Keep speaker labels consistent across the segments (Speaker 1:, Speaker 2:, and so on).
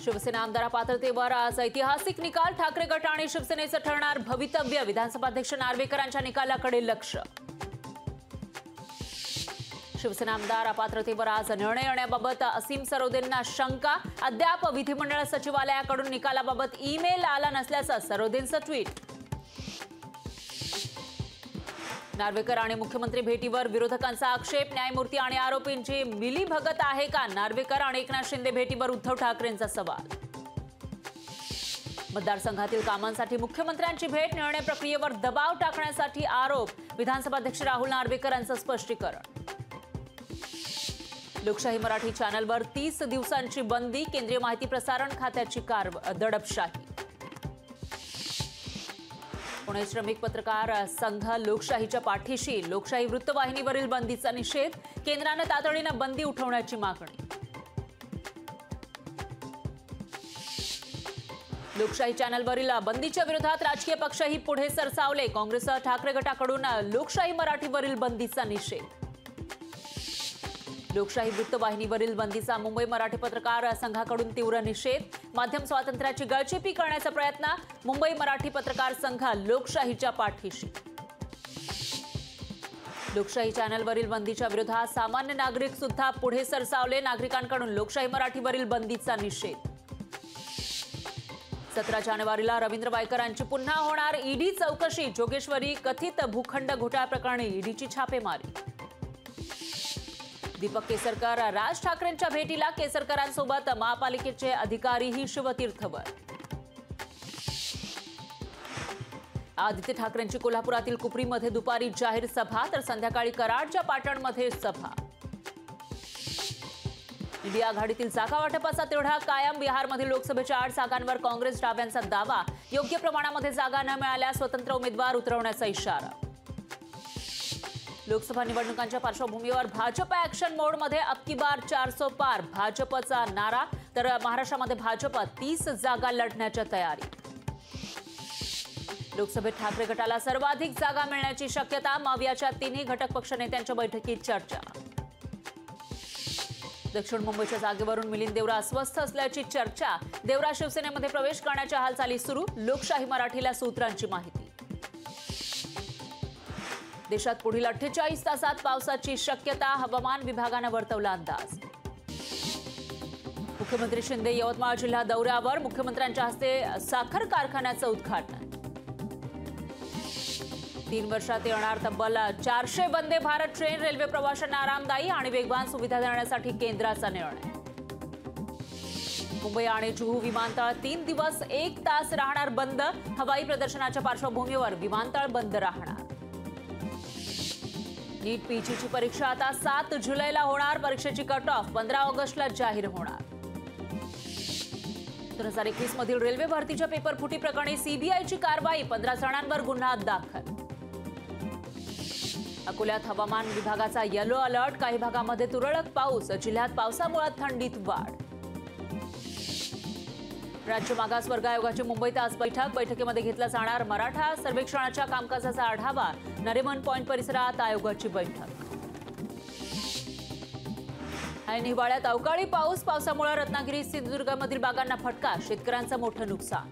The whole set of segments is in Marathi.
Speaker 1: शिवसेना आमदार पात्रतेवर आज ऐतिहासिक निकाल। ठाकरे गट आणि शिवसेनेचं ठरणार भवितव्य। विधानसभा अध्यक्ष नार्वेकरांच्या निकालाकडे लक्ष। शिवसेना आमदार अपात्रतेवर आज निर्णय येण्याबाबत असीम सरोदेंना शंका। अद्याप विधिमंडळ सचिवालयाकडून निकालाबाबत ईमेल आला नसल्याचं सरोदेंचं ट्विट। नार्वेकर आणि मुख्यमंत्री भेटीवर विरोधकांचा आक्षेप। न्यायमूर्ती आणि आरोपींची मिलीभगत आहे का? नार्वेकर आणि एकनाथ शिंदे भेटीवर उद्धव ठाकरेंचा सवाल। मतदारसंघातील कामांसाठी मुख्यमंत्र्यांची भेट। निर्णय प्रक्रियेवर दबाव टाकण्यासाठी आरोप। विधानसभा अध्यक्ष राहुल नार्वेकरांचं स्पष्टीकरण। लोकशाही मराठी चॅनलवर 30 दिवसांची बंदी। केंद्रीय माहिती प्रसारण खात्याची दडपशाही। पुणे श्रमिक पत्रकार संघ लोकशाहीच्या पाठीशी। लोकशाही वृत्तवाहिनीवरील बंदीचा निषेध। केंद्रानं तातडीनं बंदी उठवण्याची मागणी। लोकशाही चॅनलवरील बंदीच्या विरोधात राजकीय पक्षही पुढे सरसावले। काँग्रेस ठाकरे गटाकडून लोकशाही मराठीवरील बंदीचा निषेध। लोकशाही वृत्तवाहिनीवरील बंदीचा मुंबई मराठी पत्रकार संघाकडून तीव्र निषेध। माध्यम स्वातंत्र्याची गळचेपी करण्याचा प्रयत्न। मुंबई मराठी पत्रकार संघ लोकशाहीच्या पाठीशी। लोकशाही चॅनलवरील बंदीच्या विरोधात सामान्य नागरिक सुद्धा पुढे सरसावले। नागरिकांकडून लोकशाही मराठीवरील बंदीचा निषेध। 17 जानेवारीला रवींद्र वायकरांची पुन्हा होणार ईडी चौकशी। जोगेश्वरी कथित भूखंड घोटाळा प्रकरणी ईडीची छापेमारी। दीपक केसरकर राज ठाकरेंच्या भेटीला। केसरकरांसोबत महापालिकेचे अधिकारीही शिवतीर्थवर। आदित्य ठाकरेंची कोल्हापुरातील कुपरीमध्ये दुपारी जाहीर सभा, तर संध्याकाळी कराडच्या पाटणमध्ये सभा। इंडिया आघाडीतील जागा वाटपाचा तिढा कायम। बिहारमधील लोकसभेच्या 8 जागांवर काँग्रेस डाव्यांचा दावा। योग्य प्रमाणामध्ये जागा न मिळाल्यास स्वतंत्र उमेदवार उतरवण्याचा इशारा। लोकसभा निवडणुकांच्या पार्श्वभूमीवर भाजप ऍक्शन मोडमध्ये। अब की बार 400 पार भाजपचा नारा, तर महाराष्ट्रामध्ये भाजप 30 जागा लढण्याच्या तयारी। लोकसभेत ठाकरे गटाला सर्वाधिक जागा मिळण्याची शक्यता। मावियाच्या 3ही घटक पक्ष नेत्यांच्या बैठकीत चर्चा। दक्षिण मुंबईच्या जागेवरून मिलिंद देवरा अस्वस्थ असल्याची चर्चा। देवरा शिवसेनेमध्ये प्रवेश करण्याच्या हालचाली सुरू। लोकशाही मराठीला सूत्रांची माहिती। देशात पुढील 48 तासात पावसाची शक्यता। हवामान विभागानं वर्तवला अंदाज। मुख्यमंत्री शिंदे यवतमाळ जिल्हा दौऱ्यावर। मुख्यमंत्र्यांच्या हस्ते साखर कारखान्याचं उद्घाटन। 3 वर्षात येणार तब्बल 400 वंदे भारत ट्रेन। रेल्वे प्रवाशांना आरामदायी आणि वेगवान सुविधा देण्यासाठी केंद्राचा निर्णय। मुंबई आणि जुहू विमानतळ 3 दिवस 1 तास राहणार बंद। हवाई प्रदर्शनाच्या पार्श्वभूमीवर विमानतळ बंद राहणार। नीट पीजीची परीक्षा आता 7 जुलैला होणार। परीक्षेची कट ऑफ 15 ऑगस्टला जाहीर होणार। 2021 मधील रेल्वे भरतीच्या पेपर फुटी प्रकरणी सीबीआयची कारवाई। 15 जणांवर गुन्हा दाखल। अकोल्यात हवामान विभागाचा येलो अलर्ट। काही भागामध्ये तुरळक पाऊस। जिल्ह्यात पावसामुळे थंडीत वाढ। राज्य मागासवर्ग आयोगाची मुंबईत आज बैठक। बैठकीमध्ये घेतला जाणार मराठा सर्वेक्षणाच्या कामकाजाचा आढावा। नरिमन पॉइंट परिसरात आयोगाची बैठक। आणि हिवाळ्यात अवकाळी पाऊस। पावसामुळे रत्नागिरी सिंधुदुर्गमधील बागांना फटका। शेतकऱ्यांचं मोठं नुकसान।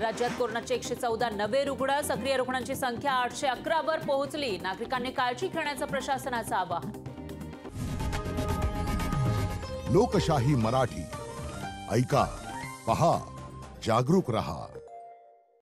Speaker 1: राज्यात कोरोनाचे 114 नवे रुग्ण। सक्रिय रुग्णांची संख्या 811 वर पोहोचली। नागरिकांनी काळजी घेण्याचं प्रशासनाचं आवाहन।
Speaker 2: लोकशाही मराठी ऐका, पहा, जागरूक रहा।